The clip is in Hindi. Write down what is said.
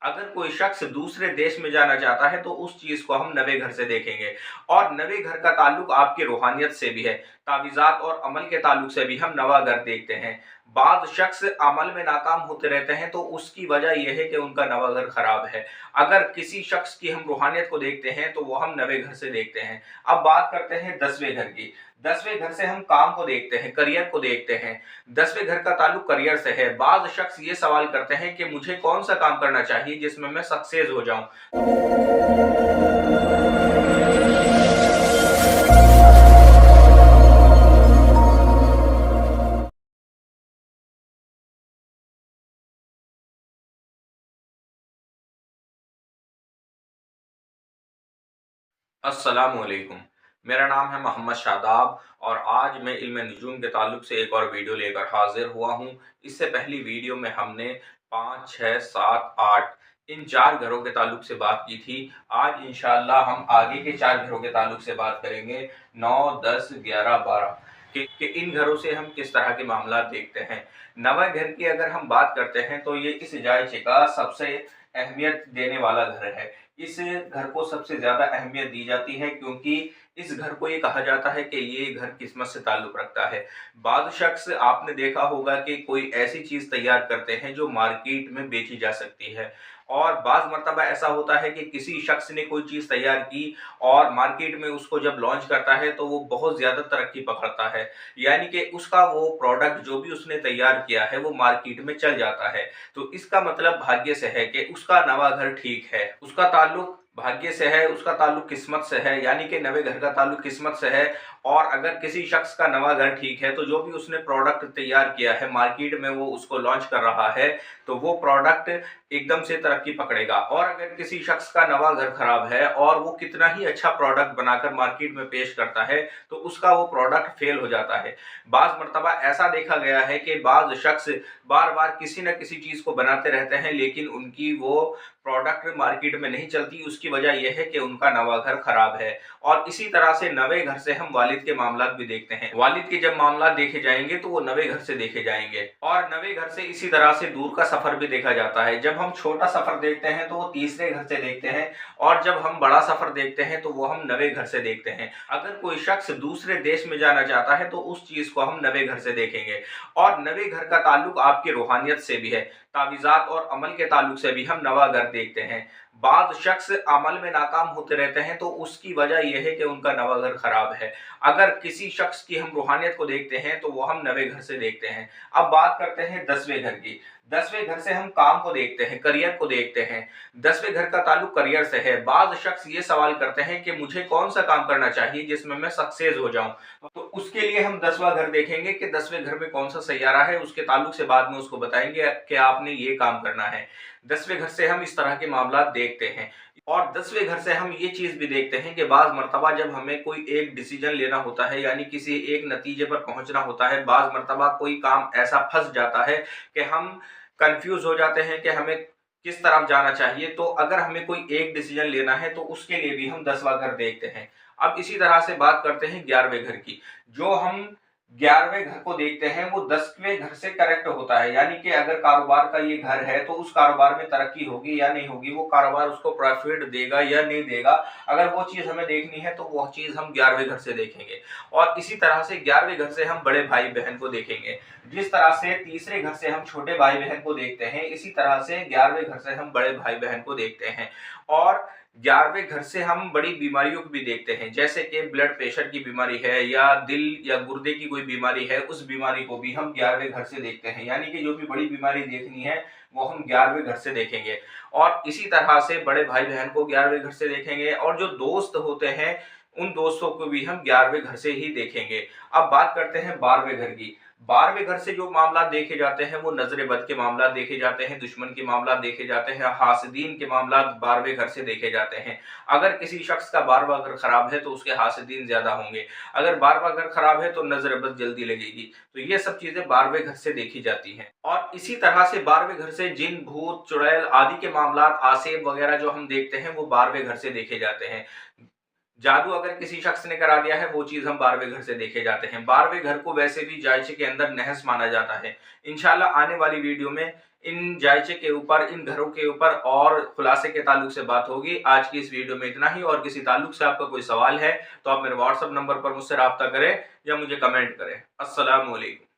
अगर कोई शख्स दूसरे देश में जाना चाहता है तो उस चीज को हम नवे घर से देखेंगे। और नवे घर का ताल्लुक आपकी रूहानियत से भी है। तावीज़ात और अमल के ताल्लुक से भी हम नवा घर देखते हैं। बाद शख्स अमल में नाकाम होते रहते हैं तो उसकी वजह यह है कि उनका नवा घर खराब है। अगर किसी शख्स की हम रूहानियत को देखते हैं तो वो हम नवे घर से देखते हैं। अब बात करते हैं 10वें घर की। 10वें घर से हम काम को देखते हैं, करियर को देखते हैं। 10वें घर का ताल्लुक करियर से है। बाद शख्स ये सवाल करते हैं कि मुझे कौन सा काम करना चाहिए जिसमें मैं सक्सेस हो जाऊं। अस्सलामुअलैकुम। मेरा नाम है मोहम्मद शादाब और आज मैं इल्म नजूम के ताल्लुक से एक और वीडियो लेकर हाजिर हुआ हूँ। इससे पहली वीडियो में हमने 5, 6, 7, 8 इन 4 घरों के ताल्लुक से बात की थी। आज इंशाअल्लाह हम आगे के 4 घरों के ताल्लुक से बात करेंगे, 9, 10, 11, 12 कि इन घरों से हम किस तरह के मामला देखते हैं। नवा घर की अगर हम बात करते हैं तो ये इस जायचे का सबसे अहमियत देने वाला घर है। इस घर को सबसे ज्यादा अहमियत दी जाती है क्योंकि इस घर को ये कहा जाता है कि ये घर किस्मत से ताल्लुक रखता है। बाद शख्स आपने देखा होगा कि कोई ऐसी चीज तैयार करते हैं जो मार्केट में बेची जा सकती है। और बाज मर्तबा ऐसा होता है कि किसी शख्स ने कोई चीज तैयार की और मार्केट में उसको जब लॉन्च करता है तो वो बहुत ज्यादा तरक्की पकड़ता है। यानी कि उसका वो प्रोडक्ट जो भी उसने तैयार किया है वो मार्केट में चल जाता है। तो इसका मतलब भाग्य से है कि उसका नवा घर ठीक है, उसका ताल्लुक भाग्य से है, उसका ताल्लुक किस्मत से है, यानी कि नवे घर का ताल्लुक किस्मत से है। और अगर किसी शख्स का नवा घर ठीक है तो जो भी उसने प्रोडक्ट तैयार किया है मार्केट में वो उसको लॉन्च कर रहा है तो वो प्रोडक्ट एकदम से तरक्की पकड़ेगा। और अगर किसी शख्स का नवा घर खराब है और वो कितना ही अच्छा प्रोडक्ट बनाकर मार्केट में पेश करता है तो उसका वो प्रोडक्ट फेल हो जाता है। बाज मर्तबा ऐसा देखा गया है कि बाज शख्स बार बार किसी न किसी चीज को बनाते रहते हैं लेकिन उनकी वो प्रोडक्ट मार्केट में नहीं चलती। उसकी वजह यह है कि उनका नवा घर खराब है। और इसी तरह से नवे घर से हम वालिद के मामला भी देखते हैं। वालिद के जब मामला देखे जाएंगे तो वो नवे घर से देखे जाएंगे। और नवे घर से इसी तरह से दूर का सफर भी देखा जाता है। जब हम छोटा सफर देखते हैं तो वो तीसरे घर से देखते हैं और जब हम बड़ा सफर देखते हैं तो वो हम नवे घर से देखते हैं। अगर कोई शख्स दूसरे देश में जाना चाहता है तो उस चीज को हम नवे घर से देखेंगे। और नवे घर का ताल्लुक आपकी रूहानियत से भी है। तावीज़ात और अमल के ताल्लुक से भी हम नवा घर देखते हैं। बाद शख्स अमल में नाकाम होते रहते हैं तो उसकी वजह यह है कि उनका नवा घर खराब है। अगर किसी शख्स की हम रूहानियत को देखते हैं तो वो हम नवे घर से देखते हैं। अब बात करते हैं 10वें घर की। 10वें घर से हम काम को देखते हैं, करियर को देखते हैं। 10वें घर का ताल्लुक करियर से है। बाद शख्स ये सवाल करते हैं कि मुझे कौन सा काम करना चाहिए जिसमें मैं सक्सेस हो जाऊं। तो उसके लिए हम 10वां घर देखेंगे कि 10वें घर में कौन सा सैयारा है, उसके ताल्लुक से बाद में उसको बताएंगे कि आपने ये काम करना है। 10वें घर से हम इस तरह के मामला देखते हैं। और 10वें घर से हम ये चीज भी देखते हैं कि बाज मर्तबा जब हमें कोई एक डिसीजन लेना होता है यानी किसी एक नतीजे पर पहुंचना होता है, बाज मर्तबा कोई काम ऐसा फंस जाता है कि हम कंफ्यूज हो जाते हैं कि हमें किस तरफ जाना चाहिए। तो अगर हमें कोई एक डिसीजन लेना है तो उसके लिए भी हम 10वां घर देखते हैं। अब इसी तरह से बात करते हैं 11वें घर की। जो हम 11वें घर को देखते हैं वो 10वें घर से करेक्ट होता है। यानी कि अगर कारोबार का ये घर है तो उस कारोबार में तरक्की होगी या नहीं होगी, वो कारोबार उसको प्रॉफिट देगा या नहीं देगा, अगर वो चीज हमें देखनी है तो वो चीज हम 11वें घर से देखेंगे। और इसी तरह से 11वें घर से हम बड़े भाई बहन को देखेंगे। जिस तरह से तीसरे घर से हम छोटे भाई बहन को देखते हैं इसी तरह से 11वें घर से हम बड़े भाई बहन को देखते हैं। और 11वें घर से हम बड़ी बीमारियों को भी देखते हैं, जैसे कि ब्लड प्रेशर की बीमारी है या दिल या गुर्दे की कोई बीमारी है, उस बीमारी को भी हम 11वें घर से देखते हैं। यानी कि जो भी बड़ी बीमारी देखनी है वो हम 11वें घर से देखेंगे। और इसी तरह से बड़े भाई बहन को 11वें घर से देखेंगे। और जो दोस्त होते हैं उन दोस्तों को भी हम 11वें घर से ही देखेंगे। अब बात करते हैं 12वें घर की। 12वें घर से जो मामला देखे जाते हैं वो नजर बद के मामला देखे जाते हैं, दुश्मन के मामला देखे जाते हैं, हासिदीन के मामला 12वें घर से देखे जाते हैं। अगर किसी शख्स का 12वां घर खराब है तो उसके हासिदीन ज्यादा होंगे। अगर 12वां घर खराब है तो नजर बद जल्दी लगेगी। तो ये सब चीजें 12वें घर से देखी जाती हैं। और इसी तरह से 12वें घर से जिन, भूत, चुड़ैल आदि के मामला, आसेब वगैरह जो हम देखते हैं वो 12वें घर से देखे जाते हैं। जादू अगर किसी शख्स ने करा दिया है वो चीज हम 12वें घर से देखे जाते हैं। 12वें घर को वैसे भी जायचे के अंदर नहस माना जाता है। इंशाल्लाह आने वाली वीडियो में इन जायचे के ऊपर, इन घरों के ऊपर और खुलासे के ताल्लुक से बात होगी। आज की इस वीडियो में इतना ही। और किसी ताल्लुक से आपका कोई सवाल है तो आप मेरे व्हाट्सएप नंबर पर मुझसे राब्ता करें या मुझे कमेंट करें। अस्सलाम वालेकुम।